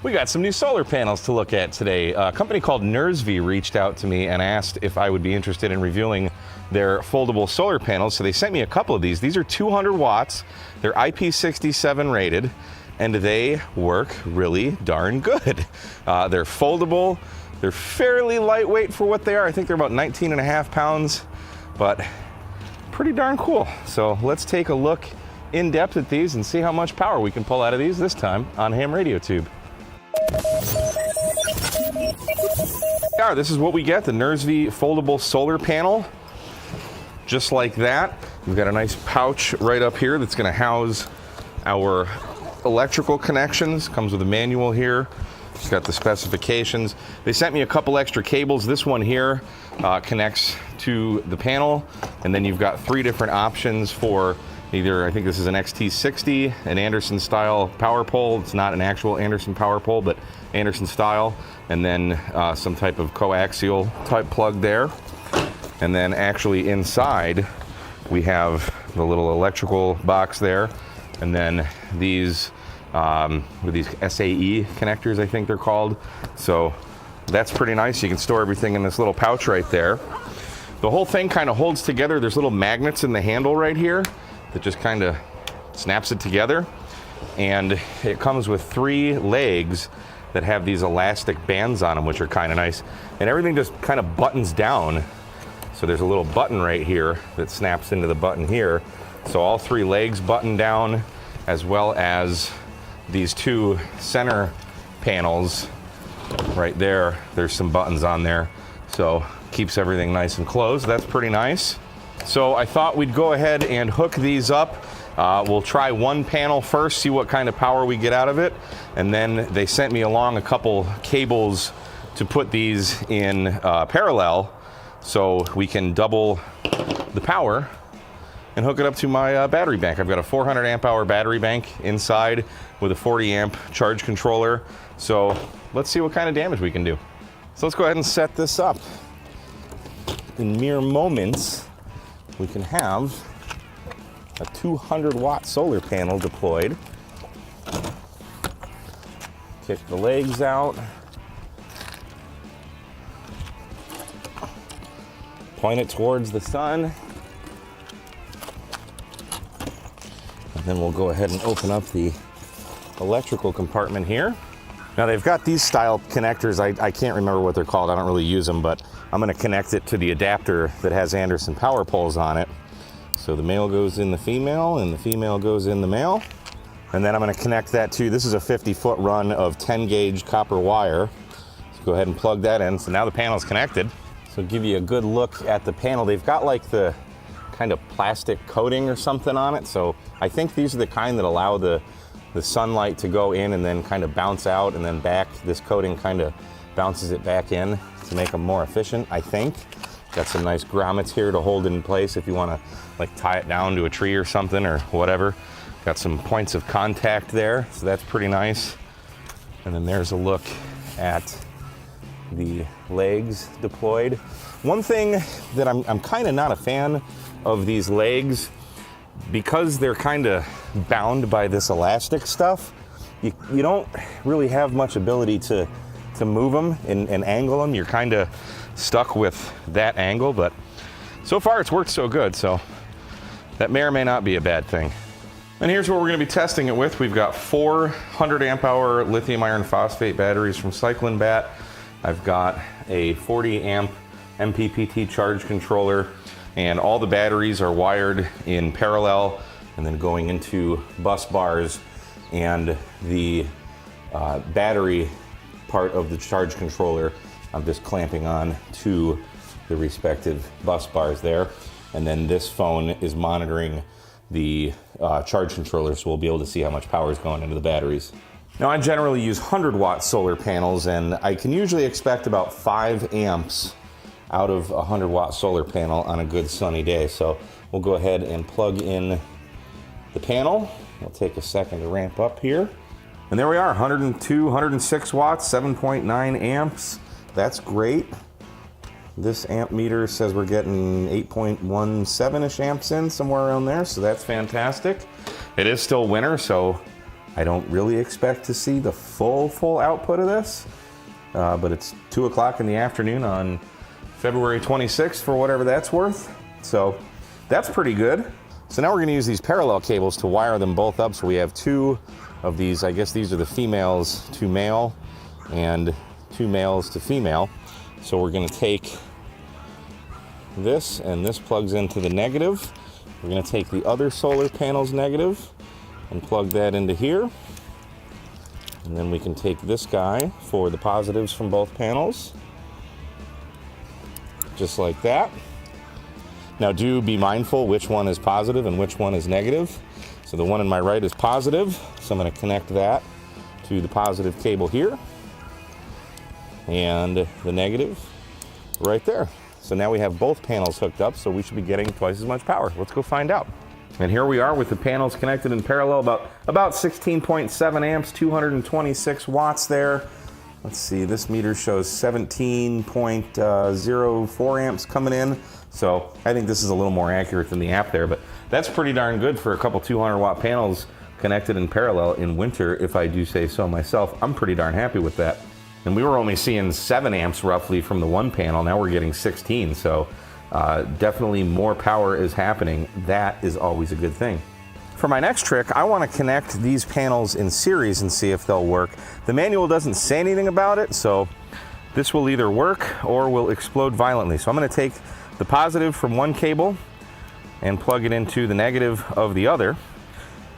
We got some new solar panels to look at today. A company called Nurzviy reached out to me and asked if I would be interested in reviewing their foldable solar panels. So they sent me a couple of these. These are 200 watts. They're IP67 rated, and they work really darn good. They're foldable. They're fairly lightweight for what they are. I think they're about 19.5 pounds, but pretty darn cool. So let's take a look in depth at these and see how much power we can pull out of these this time on Ham Radio Tube. This is what we get, the Nurzviy Foldable Solar Panel. Just like that. We've got a nice pouch right up here that's going to house our electrical connections. Comes with a manual here. It's got the specifications. They sent me a couple extra cables. This one here connects to the panel, and then you've got 3 different options for either, I think this is an XT60, an Anderson style power pole. It's not an actual Anderson power pole, but Anderson style, and then some type of coaxial type plug there. And then actually inside, we have the little electrical box there, and then these with these SAE connectors, I think they're called. So that's pretty nice. You can store everything in this little pouch right there. The whole thing kind of holds together. There's little magnets in the handle right here that just kind of snaps it together. And it comes with 3 legs that have these elastic bands on them, which are kind of nice. And everything just kind of buttons down. So there's a little button right here that snaps into the button here. So all 3 legs button down, as well as these 2 center panels right there. There's some buttons on there. So keeps everything nice and closed. That's pretty nice. So I thought we'd go ahead and hook these up. We'll try one panel first, see what kind of power we get out of it. And then they sent me along a couple cables to put these in parallel so we can double the power and hook it up to my battery bank. I've got a 400 amp hour battery bank inside with a 40 amp charge controller. So let's see what kind of damage we can do. So let's go ahead and set this up. In mere moments, we can have a 200 watt solar panel deployed. Kick the legs out. Point it towards the sun. And then we'll go ahead and open up the electrical compartment here. Now they've got these style connectors. I can't remember what they're called. I don't really use them, but I'm going to connect it to the adapter that has Anderson power poles on it. So the male goes in the female and the female goes in the male. And then I'm going to connect that to, this is a 50-foot run of 10 gauge copper wire. So go ahead and plug that in. So now the panel's connected. So give you a good look at the panel. They've got like the kind of plastic coating or something on it. So I think these are the kind that allow the sunlight to go in and then kind of bounce out and then back. This coating kind of bounces it back in to make them more efficient, I think. Got some nice grommets here to hold it in place if you want to like tie it down to a tree or something or whatever. Got some points of contact there, so that's pretty nice. And then there's a look at the legs deployed. One thing that I'm kind of not a fan of these legs, because they're kind of bound by this elastic stuff, you don't really have much ability to move them and angle them. You're kind of stuck with that angle, but so far it's worked so good, so that may or may not be a bad thing. And here's what we're going to be testing it with. We've got 400 amp hour lithium iron phosphate batteries from Cyclone Bat. I've got a 40 amp MPPT charge controller, and all the batteries are wired in parallel and then going into bus bars, and the battery part of the charge controller I'm just clamping on to the respective bus bars there. And then this phone is monitoring the charge controller, so we'll be able to see how much power is going into the batteries. Now I generally use 100 watt solar panels, and I can usually expect about 5 amps out of a 100 watt solar panel on a good sunny day. So we'll go ahead and plug in the panel. It'll take a second to ramp up here. And there we are, 102, 106 watts, 7.9 amps. That's great. This amp meter says we're getting 8.17-ish amps in, somewhere around there, so that's fantastic. It is still winter, so I don't really expect to see the full output of this, but it's 2 o'clock in the afternoon on February 26th for whatever that's worth. So that's pretty good. So now we're gonna use these parallel cables to wire them both up. So we have 2 of these, I guess these are the females to male and 2 males to female. So we're gonna take this, and this plugs into the negative. We're gonna take the other solar panel's negative and plug that into here. And then we can take this guy for the positives from both panels. Just like that. Now do be mindful which one is positive and which one is negative. So the one on my right is positive, so I'm gonna connect that to the positive cable here. And the negative right there. So now we have both panels hooked up, so we should be getting twice as much power. Let's go find out. And here we are with the panels connected in parallel, about 16.7 amps, 226 watts there. Let's see, this meter shows 17.04 amps coming in. So I think this is a little more accurate than the app there, but that's pretty darn good for a couple 200 watt panels connected in parallel in winter, if I do say so myself. I'm pretty darn happy with that. And we were only seeing 7 amps roughly from the one panel. Now we're getting 16. So definitely more power is happening. That is always a good thing. For my next trick, I want to connect these panels in series and see if they'll work. The manual doesn't say anything about it, so this will either work or will explode violently. So I'm going to take the positive from one cable and plug it into the negative of the other.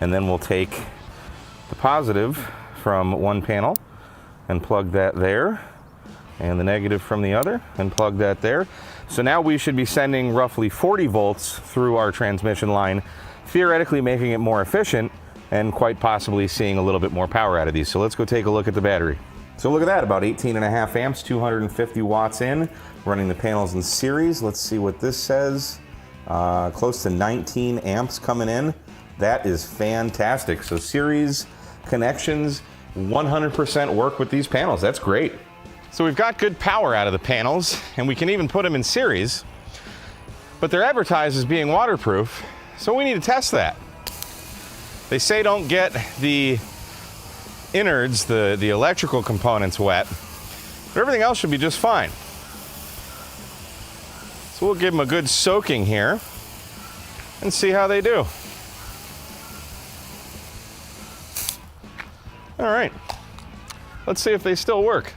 And then we'll take the positive from one panel and plug that there, and the negative from the other and plug that there. So now we should be sending roughly 40 volts through our transmission line, theoretically making it more efficient and quite possibly seeing a little bit more power out of these. So let's go take a look at the battery. So look at that, about 18.5 amps, 250 watts in, running the panels in series. Let's see what this says. Close to 19 amps coming in. That is fantastic. So series connections, 100% work with these panels. That's great. So we've got good power out of the panels, and we can even put them in series, but they're advertised as being waterproof, so we need to test that. They say don't get the innards, the electrical components wet, but everything else should be just fine. So we'll give them a good soaking here and see how they do. All right, let's see if they still work.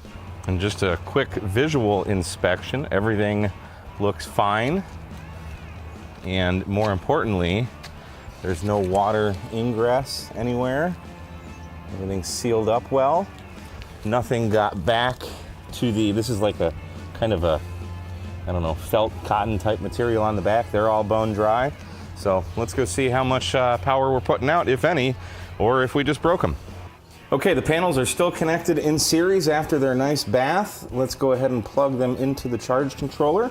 And just a quick visual inspection, everything looks fine. And more importantly, there's no water ingress anywhere. Everything's sealed up well. Nothing got back to this is like a kind of a, I don't know, felt cotton type material on the back. They're all bone dry. So let's go see how much power we're putting out, if any, or if we just broke them. Okay, the panels are still connected in series after their nice bath. Let's go ahead and plug them into the charge controller.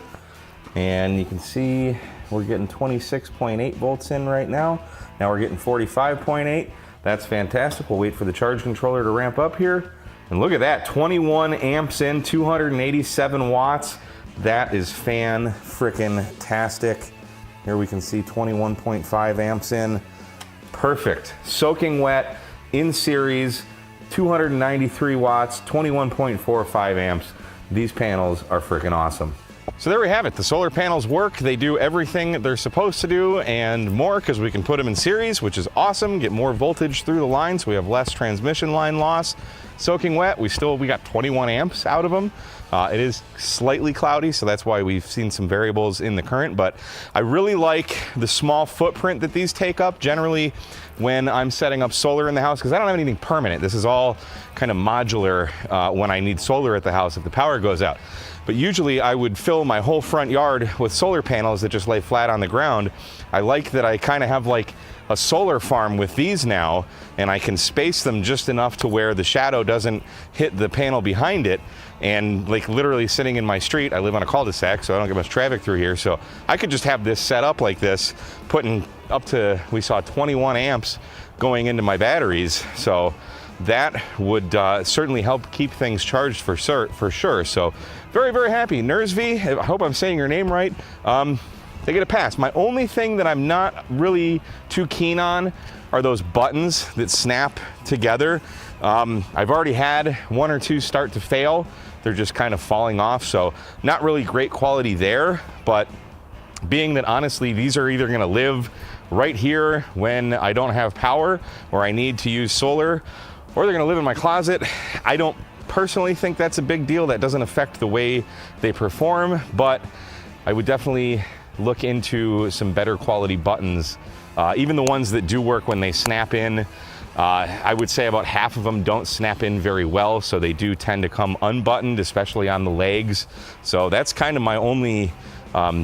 And you can see we're getting 26.8 volts in right now. Now we're getting 45.8. That's fantastic. We'll wait for the charge controller to ramp up here. And look at that, 21 amps in, 287 watts. That is fan-frickin-tastic. Here we can see 21.5 amps in. Perfect. Soaking wet. In series, 293 watts, 21.45 amps. These panels are freaking awesome. So there we have it. The solar panels work. They do everything they're supposed to do and more, because we can put them in series, which is awesome. Get more voltage through the line, so we have less transmission line loss. Soaking wet, we got 21 amps out of them. It is slightly cloudy, so that's why we've seen some variables in the current, but I really like the small footprint that these take up generally when I'm setting up solar in the house, because I don't have anything permanent. This is all kind of modular when I need solar at the house if the power goes out. But usually I would fill my whole front yard with solar panels that just lay flat on the ground. I like that I kind of have like a solar farm with these now, and I can space them just enough to where the shadow doesn't hit the panel behind it. And like literally sitting in my street, I live on a cul-de-sac, so I don't get much traffic through here. So I could just have this set up like this, putting up to, we saw 21 amps going into my batteries. So that would certainly help keep things charged for sure. So very, very happy. Nurzviy, I hope I'm saying your name right. they get a pass. My only thing that I'm not really too keen on are those buttons that snap together. I've already had 1 or 2 start to fail. They're just kind of falling off, so not really great quality there, but being that honestly these are either going to live right here when I don't have power or I need to use solar, or they're going to live in my closet. I don't personally think that's a big deal. That doesn't affect the way they perform, but I would definitely look into some better quality buttons. Even the ones that do work when they snap in, I would say about half of them don't snap in very well, so they do tend to come unbuttoned, especially on the legs. So that's kind of my only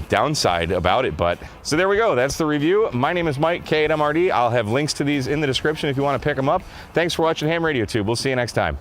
downside about it. But so there we go, that's the review. My name is Mike, K at MRD. I'll have links to these in the description if you want to pick them up. Thanks for watching Ham Radio Tube. We'll see you next time.